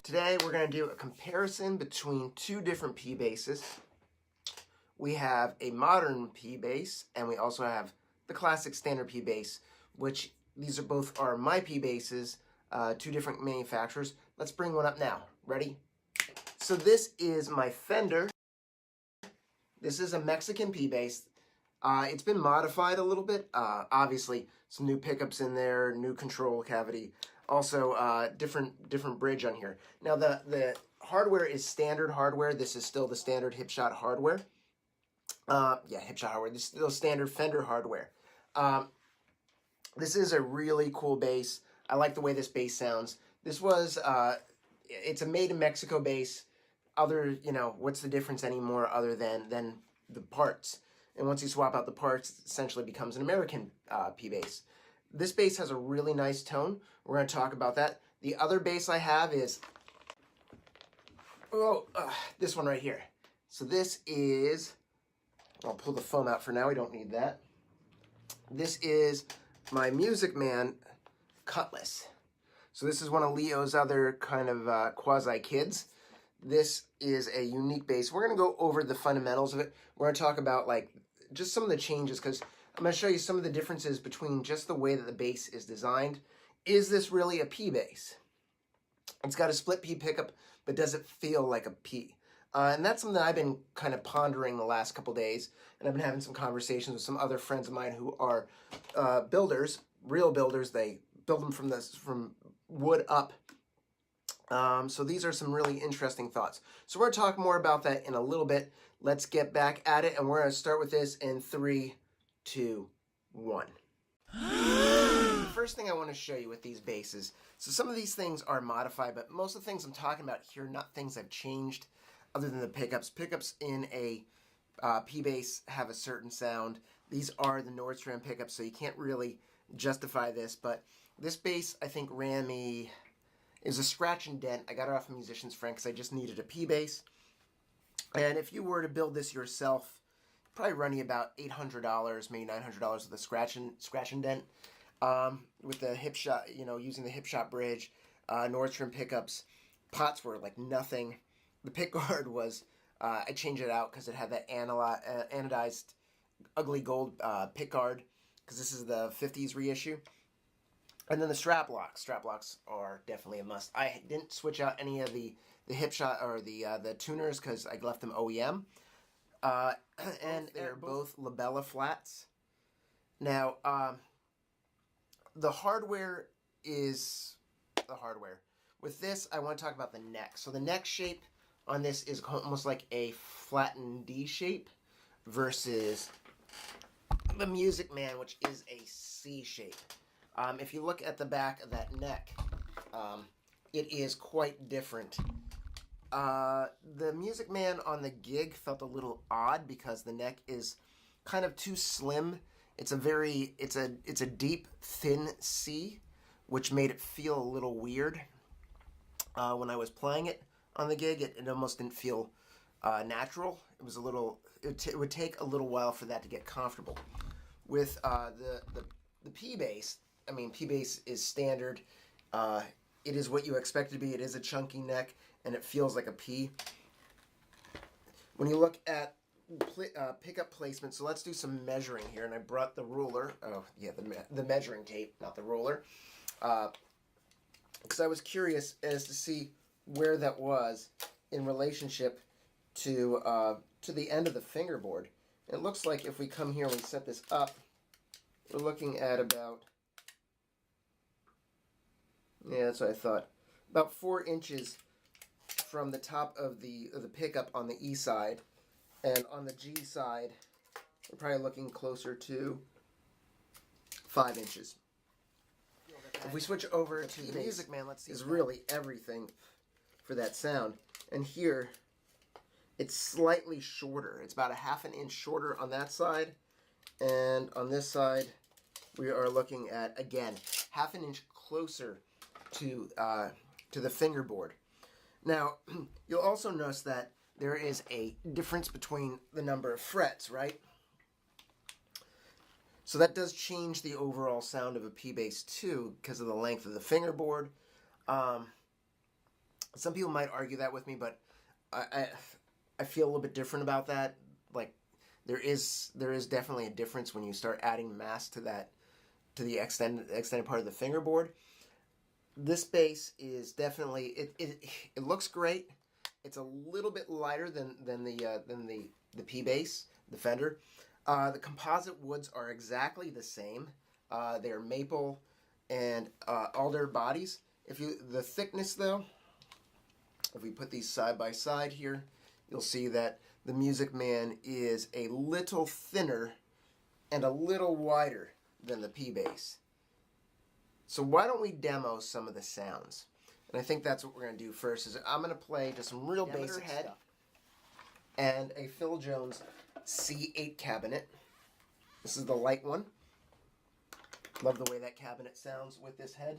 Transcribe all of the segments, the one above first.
Today we're going to do a comparison between two different P basses. We have a modern P bass and we also have the classic standard P bass, which these are both are my P basses, two different manufacturers. Let's bring one up now. Ready? So this is my Fender. This is a Mexican P bass. It's been modified a little bit. Obviously, some new pickups in there, new control cavity. Also, different bridge on here. Now, the hardware is standard hardware. This is still the standard Hipshot hardware. Hipshot hardware. This is still standard Fender hardware. This is a really cool bass. I like the way this bass sounds. This was, it's a made in Mexico bass. What's the difference anymore other than the parts? And once you swap out the parts, it essentially becomes an American P bass. This bass has a really nice tone. We're going to talk about that. The other bass I have is this one right here. So this is, I'll pull the foam out for now. We don't need that. This is my Music Man Cutlass. So this is one of Leo's other kind of quasi-kids. This is a unique bass. We're going to go over the fundamentals of it. We're going to talk about just some of the changes, because I'm going to show you some of the differences between just the way that the bass is designed. Is this really a P bass? It's got a split P pickup, but does it feel like a P? And that's something that I've been kind of pondering the last couple days, and I've been having some conversations with some other friends of mine who are builders, real builders. They build them from wood up. So these are some really interesting thoughts. So we're going to talk more about that in a little bit. Let's get back at it, and we're going to start with this in 3, 2, 1. The first thing I want to show you with these basses, so some of these things are modified, but most of the things I'm talking about here are not things I've changed other than the pickups. Pickups in a P bass have a certain sound. These are the Nordstrom pickups, so you can't really justify this, but this bass I think ran me, it was a scratch and dent. I got it off a musician's friend because I just needed a P bass. And if you were to build this yourself, probably run you about $800, maybe $900 with a scratch and dent. With the Hipshot, using the Hipshot bridge, Nordstrom pickups, pots were like nothing. The pickguard was, I changed it out because it had that anodized, ugly gold pickguard, because this is the 50s reissue. And then the strap locks. Strap locks are definitely a must. I didn't switch out any of the Hipshot or the tuners because I left them OEM. And they're both labella flats. Now, the hardware is the hardware. With this, I want to talk about the neck. So the neck shape on this is almost like a flattened D shape versus the Music Man, which is a C shape. If you look at the back of that neck, it is quite different. The Music Man on the gig felt a little odd because the neck is kind of too slim. It's a deep, thin C, which made it feel a little weird. When I was playing it on the gig, it almost didn't feel natural. It was a little, it would take a little while for that to get comfortable. With the P bass, I mean, P bass is standard. It is what you expect it to be. It is a chunky neck, and it feels like a P. When you look at pickup placement, so let's do some measuring here, and I brought the ruler. Oh, yeah, the measuring tape, not the ruler, because I was curious as to see where that was in relationship to the end of the fingerboard. It looks like if we come here and we set this up, we're looking at about, yeah, that's what I thought, about 4 inches from the top of the pickup on the E side, and on the G side, we're probably looking closer to 5 inches. If we switch over to the Music Man, let's see, is really everything for that sound. And here, it's slightly shorter. It's about a ½ an inch shorter on that side. And on this side, we are looking at, again, ½ an inch closer to the fingerboard. Now, you'll also notice that there is a difference between the number of frets, right? So that does change the overall sound of a P bass too, because of the length of the fingerboard. Some people might argue that with me, but I feel a little bit different about that. Like, there is definitely a difference when you start adding mass to the extended part of the fingerboard. This bass is definitely it looks great. It's a little bit lighter than the P bass, the Fender. The composite woods are exactly the same. They're maple and alder bodies. The thickness though, if we put these side by side here, you'll see that the Music Man is a little thinner and a little wider than the P bass. So why don't we demo some of the sounds? And I think that's what we're going to do first. Is I'm going to play just some real basic stuff. And a Phil Jones C8 cabinet. This is the light one. Love the way that cabinet sounds with this head.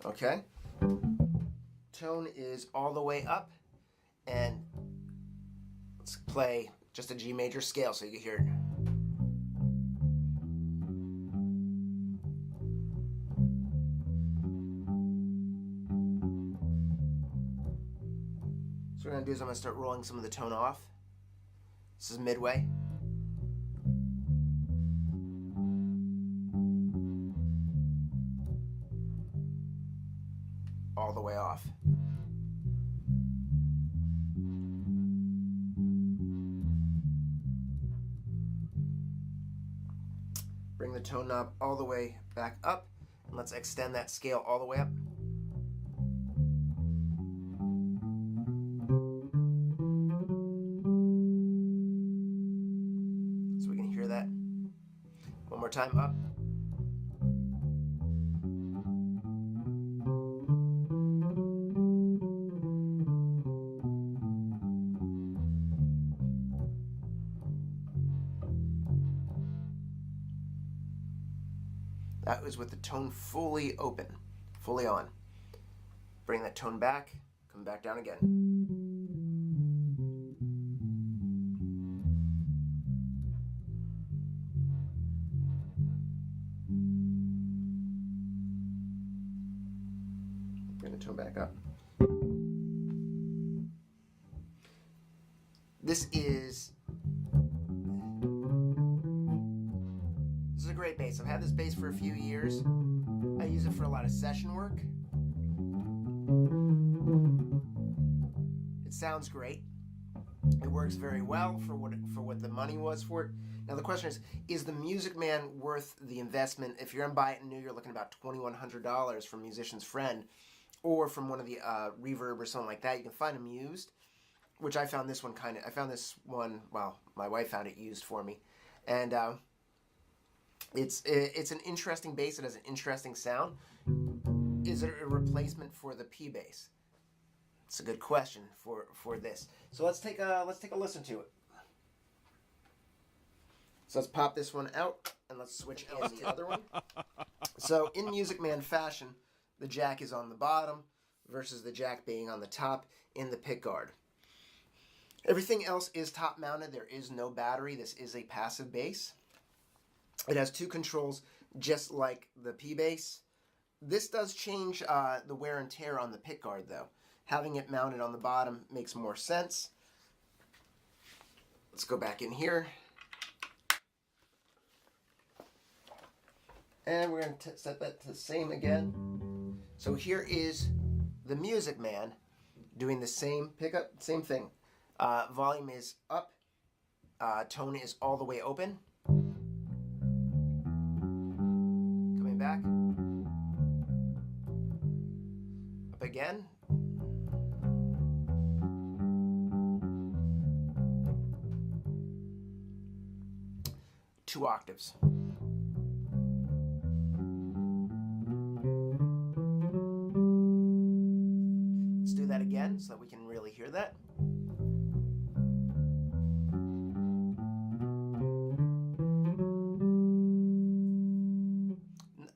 Okay. Tone is all the way up. And let's play just a G major scale so you can hear it. So what we're going to do is I'm going to start rolling some of the tone off. This is midway. All the way off. Bring the tone knob all the way back up, and let's extend that scale all the way up. So we can hear that. One more time, up. That was with the tone fully open, fully on. Bring that tone back, come back down again. Bring the tone back up. This is a great bass. I've had this bass for a few years. I use it for a lot of session work. It sounds great. It works very well for what the money was for it. Now the question is the Music Man worth the investment? If you're going to buy it new, you're looking at about $2,100 from Musician's Friend or from one of the Reverb or something like that. You can find them used, which I found this one well, my wife found it used for me. And it's an interesting bass. It has an interesting sound. Is it a replacement for the P bass? It's a good question for this. So let's take a listen to it. So let's pop this one out and let's switch in the other one. So in Music Man fashion, the jack is on the bottom versus the jack being on the top in the pickguard. Everything else is top mounted. There is no battery. This is a passive bass. It has two controls, just like the P bass. This does change the wear and tear on the pickguard, though. Having it mounted on the bottom makes more sense. Let's go back in here. And we're going to set that to the same again. So here is the Music Man doing the same pickup, same thing. Volume is up. Tone is all the way open. Coming back. Up again. Two octaves. hear that?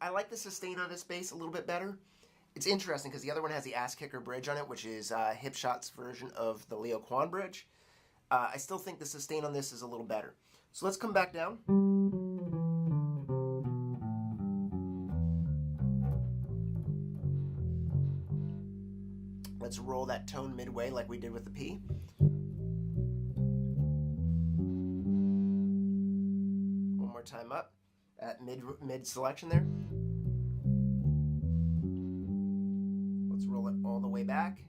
I like the sustain on this bass a little bit better. It's interesting because the other one has the ass kicker bridge on it, which is Hipshot's version of the Leo Kwan bridge. I still think the sustain on this is a little better. So let's come back down. Let's roll that tone midway like we did with the P. One more time up at mid selection there. Let's roll it all the way back.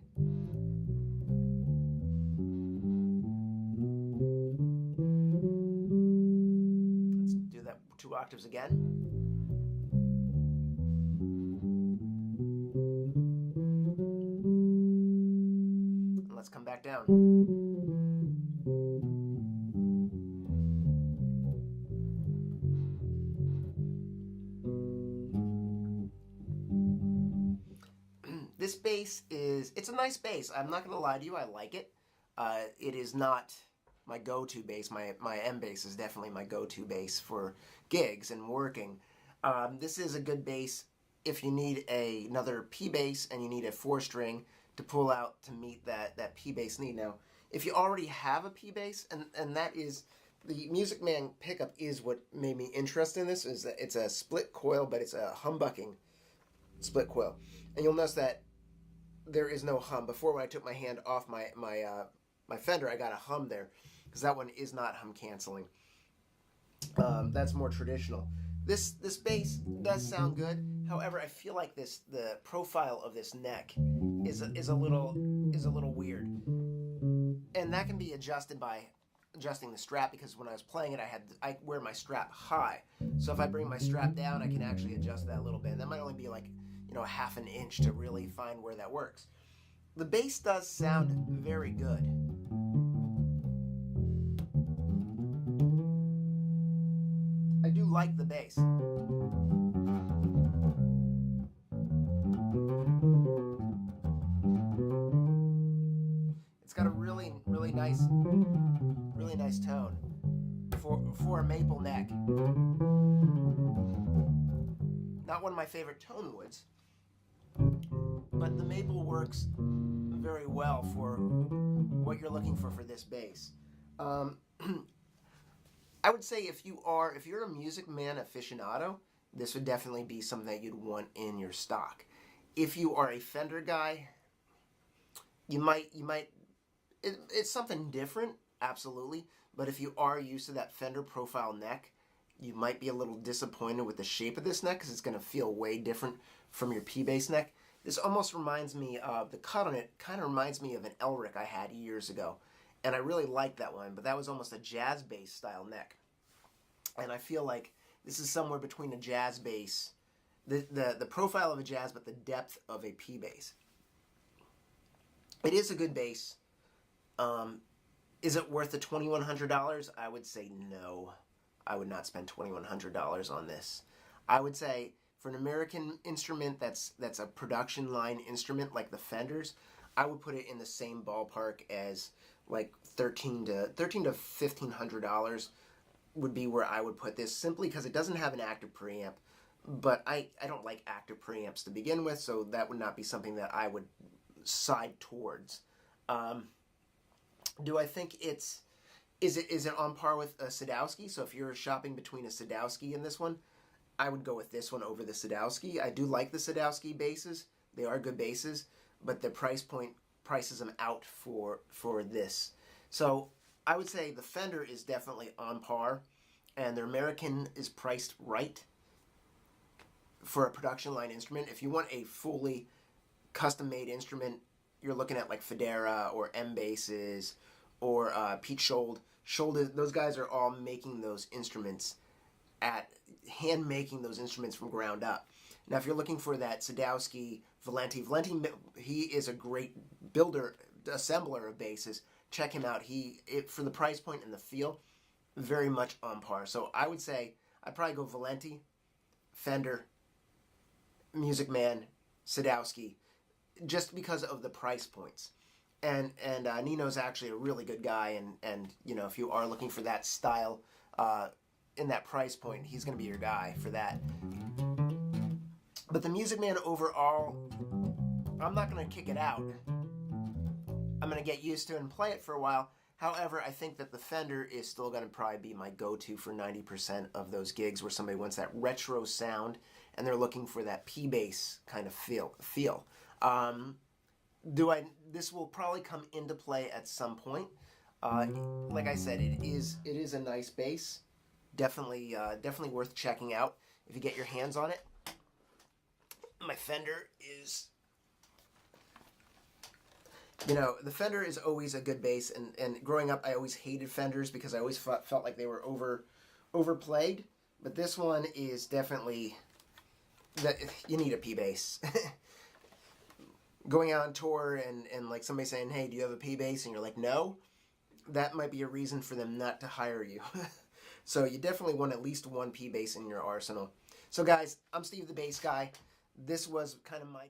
Let's do that 2 octaves again. Let's come back down. This bass it's a nice bass. I'm not going to lie to you, I like it. It is not my go-to bass. My M bass is definitely my go-to bass for gigs and working. This is a good bass if you need another P bass and you need a 4-string to pull out to meet that P bass need. Now, if you already have a P bass, and that is, the Music Man pickup is what made me interested in this, is that it's a split coil, but it's a humbucking split coil. And you'll notice that there is no hum. Before, when I took my hand off my Fender, I got a hum there, because that one is not hum canceling. That's more traditional. This bass does sound good. However, I feel like the profile of this neck is a little weird, and that can be adjusted by adjusting the strap, because when I was playing it, I wear my strap high. So if I bring my strap down, I can actually adjust that a little bit. And that might only be like, you know, 1/2 an inch to really find where that works. The bass does sound very good. I do like the bass. It's got a really nice tone for a maple neck. Not one of my favorite tone woods, but the maple works very well for what you're looking for this bass. I would say if you're a Music Man aficionado, this would definitely be something that you'd want in your stock. If you are a Fender guy, it's something different, absolutely. But if you are used to that Fender profile neck, you might be a little disappointed with the shape of this neck, because it's going to feel way different from your P-bass neck. This almost reminds me of, the cut on it kind of reminds me of an Elric I had years ago. And I really liked that one, but that was almost a jazz bass style neck. And I feel like this is somewhere between a jazz bass, the profile of a jazz, but the depth of a P bass. It is a good bass. Is it worth the $2,100? I would say no. I would not spend $2,100 on this. I would say for an American instrument that's a production line instrument like the Fenders, I would put it in the same ballpark as like $1,300 to $1,500 would be where I would put this, simply because it doesn't have an active preamp. But I don't like active preamps to begin with, so that would not be something that I would side towards. Do I think is it on par with a Sadowski? So if you're shopping between a Sadowski and this one, I would go with this one over the Sadowski. I do like the Sadowski basses. They are good basses, but the price point prices them out for this. So I would say the Fender is definitely on par, and the American is priced right for a production line instrument. If you want a fully custom-made instrument, you're looking at like Federa or M basses or Pete Schold. Those guys are all making those instruments hand making those instruments from ground up. Now, if you're looking for that Sadowski, Valenti, he is a great builder, assembler of basses. Check him out. For the price point and the feel, very much on par. So I would say I'd probably go Valenti, Fender, Music Man, Sadowski, just because of the price points. And Nino's actually a really good guy, and you know, if you are looking for that style in that price point, he's going to be your guy for that. But the Music Man overall, I'm not going to kick it out. I'm going to get used to it and play it for a while. However, I think that the Fender is still going to probably be my go-to for 90% of those gigs where somebody wants that retro sound and they're looking for that P bass kind of feel. This will probably come into play at some point. Like I said, it is a nice bass. Definitely worth checking out if you get your hands on it. My Fender is, you know, the Fender is always a good bass, and growing up I always hated Fenders because I always felt like they were overplayed. But this one is definitely that you need a P bass. Going out on tour and like somebody saying, hey, do you have a P bass? And you're like, no, that might be a reason for them not to hire you. So you definitely want at least one P bass in your arsenal. So guys, I'm Steve the Bass Guy. This was kind of my